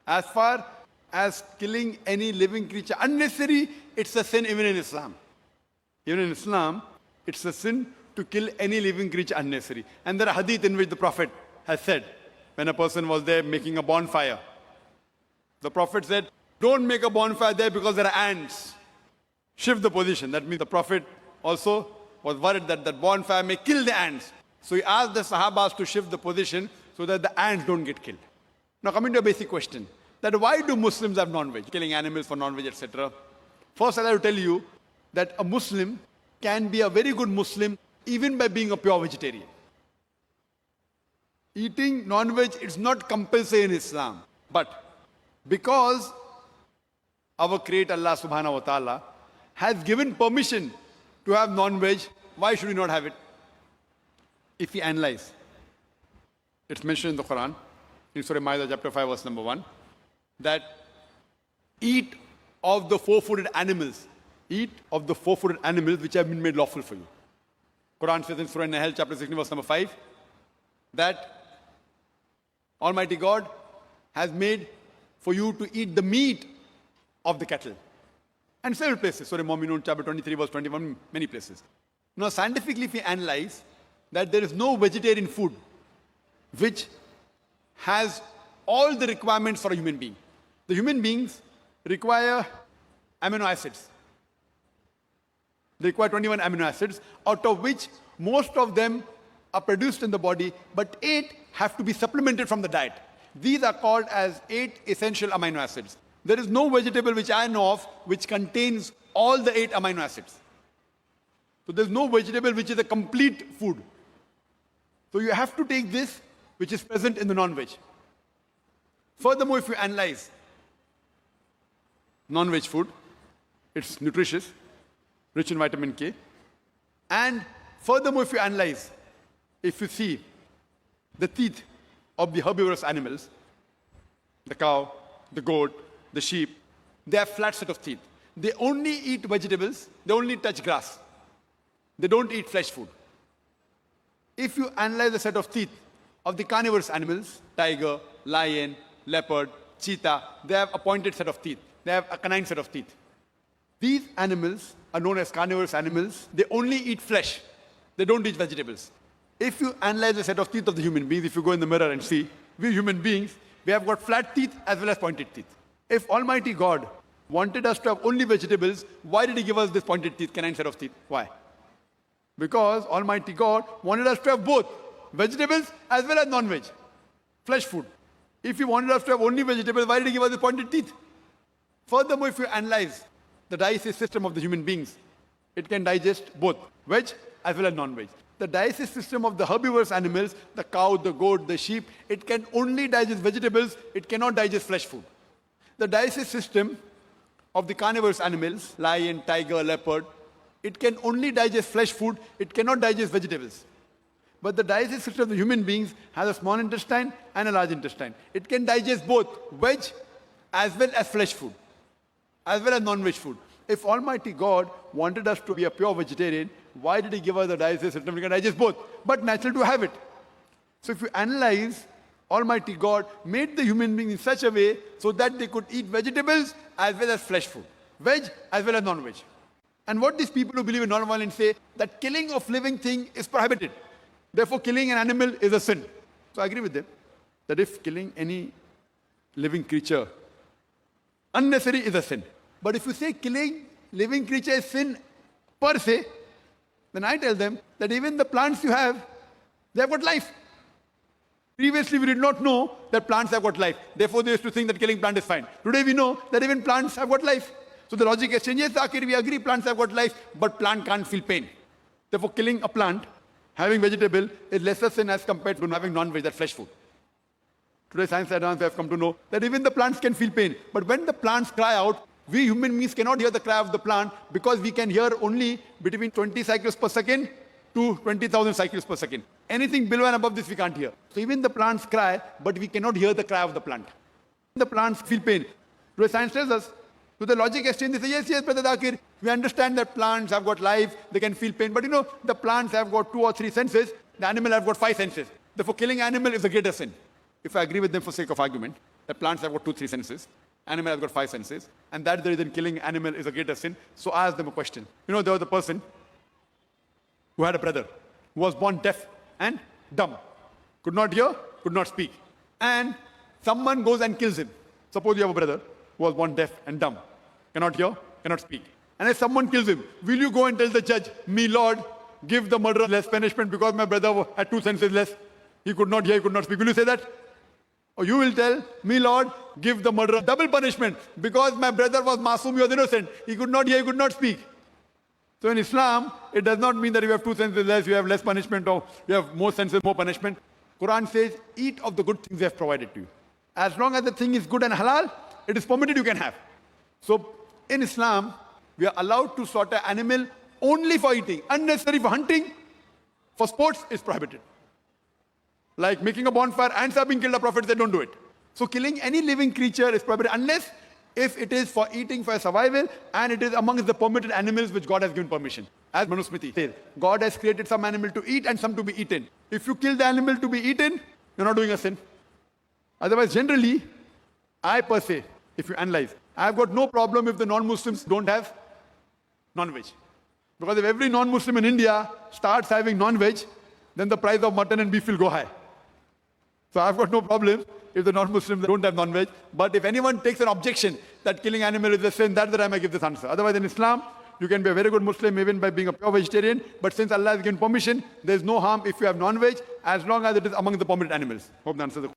As far as killing any living creature unnecessary, it's a sin even in Islam. Even in Islam, it's a sin to kill any living creature unnecessary. And there are hadith in which the Prophet has said, when a person was there making a bonfire, the Prophet said, don't make a bonfire there because there are ants. Shift the position. That means the Prophet also was worried that that bonfire may kill the ants. So he asked the Sahabas to shift the position so that the ants don't get killed. Now coming to a basic question, that why do Muslims have non-veg, killing animals for non-veg, etc. First, I have to tell you that a Muslim can be a very good Muslim even by being a pure vegetarian. Eating non-veg is not compulsory in Islam. But because our Creator Allah subhanahu wa ta'ala has given permission to have non-veg, why should we not have it? If we analyze, it's mentioned in the Quran, in Surah Ma'idah chapter 5 verse number 1, that eat of the four-footed animals. Eat of the four-footed animals which have been made lawful for you. Quran says in Surah Naik chapter 16 verse number 5 that Almighty God has made for you to eat the meat of the cattle. And several places, Surah Mu'minun chapter 23 verse 21, many places. Now scientifically if we analyze that there is no vegetarian food which has all the requirements for a human being. The human beings require amino acids. They require 21 amino acids, out of which most of them are produced in the body, but 8 have to be supplemented from the diet. These are called as 8 essential amino acids. There is no vegetable which I know of which contains all the 8 amino acids. So there's no vegetable which is a complete food. So you have to take this which is present in the non-veg. Furthermore, if you analyze non-veg food, it's nutritious, rich in vitamin K. And furthermore, if you analyze, if you see the teeth of the herbivorous animals, the cow, the goat, the sheep, they have flat set of teeth. They only eat vegetables, they only touch grass. They don't eat flesh food. If you analyze the set of teeth of the carnivorous animals, tiger, lion, leopard, cheetah, they have a pointed set of teeth. They have a canine set of teeth. These animals are known as carnivorous animals. They only eat flesh. They don't eat vegetables. If you analyze the set of teeth of the human beings, if you go in the mirror and see, we human beings, we have got flat teeth as well as pointed teeth. If Almighty God wanted us to have only vegetables, why did He give us this pointed teeth, canine set of teeth? Why? Because Almighty God wanted us to have both vegetables as well as non-veg, flesh food. If He wanted us to have only vegetables, why did He give us the pointed teeth? Furthermore, if you analyze the digestive system of the human beings, it can digest both veg as well as non-veg. The digestive system of the herbivorous animals, the cow, the goat, the sheep, it can only digest vegetables, it cannot digest flesh food. The digestive system of the carnivorous animals, lion, tiger, leopard, it can only digest flesh food, it cannot digest vegetables. But the digestive system of the human beings has a small intestine and a large intestine. It can digest both veg as well as flesh food, as well as non-veg food. If Almighty God wanted us to be a pure vegetarian, why did He give us the digestive system? We can digest both, but natural to have it. So if you analyze, Almighty God made the human being in such a way so that they could eat vegetables as well as flesh food, veg as well as non-veg. And what these people who believe in non-violence say, that killing of living thing is prohibited. Therefore, killing an animal is a sin. So I agree with them that if killing any living creature unnecessary is a sin. But if you say killing living creature is sin per se, then I tell them that even the plants you have, they have got life. Previously, we did not know that plants have got life. Therefore, they used to think that killing plant is fine. Today, we know that even plants have got life. So the logic has changed. Yes, Zakir, we agree plants have got life, but plant can't feel pain. Therefore, killing a plant, having vegetable, is lesser sin as compared to having non-veg, that flesh food. Today, science advance have come to know that even the plants can feel pain. But when the plants cry out, we human beings cannot hear the cry of the plant because we can hear only between 20 cycles per second to 20,000 cycles per second. Anything below and above this we can't hear. So even the plants cry, but we cannot hear the cry of the plant. The plants feel pain. Today science tells us, so the logic exchange, they say, yes, Brother Zakir, we understand that plants have got life, they can feel pain. But you know, the plants have got 2 or 3 senses, the animal have got 5 senses. Therefore killing animal is a greater sin. If I agree with them for sake of argument, The plants have got 2-3 senses. Animal has got 5 senses. And that's the reason killing animal is a greater sin. So I asked them a question. There was a person who had a brother who was born deaf and dumb. Could not hear, could not speak. And someone goes and kills him. Suppose you have a brother who was born deaf and dumb. Cannot hear, cannot speak. And if someone kills him, will you go and tell the judge, me Lord, give the murderer less punishment because my brother had 2 senses less? He could not hear, he could not speak. Will you say that? Or you will tell, me Lord, give the murderer double punishment because my brother was masoom, he was innocent. He could not hear, he could not speak. So in Islam, it does not mean that if you have 2 senses less, you have less punishment, or you have more senses, more punishment. Quran says, eat of the good things we have provided to you. As long as the thing is good and halal, it is permitted you can have. So in Islam, we are allowed to slaughter animal only for eating. Unnecessary for hunting, for sports is prohibited. Like making a bonfire, ants are being killed, the Prophet said don't do it. So killing any living creature is prohibited unless if it is for eating, for survival, and it is amongst the permitted animals which God has given permission. As Manusmriti says, God has created some animal to eat and some to be eaten. If you kill the animal to be eaten, you're not doing a sin. Otherwise, generally, I per se, if you analyze, I've got no problem if the non-Muslims don't have non-veg. Because if every non-Muslim in India starts having non-veg, then the price of mutton and beef will go high. So I've got no problem if the non-Muslims don't have non-veg. But if anyone takes an objection that killing animal is a sin, that's the time I give this answer. Otherwise, in Islam, you can be a very good Muslim even by being a pure vegetarian. But since Allah has given permission, there's no harm if you have non-veg as long as it is among the permitted animals. Hope that answers the question.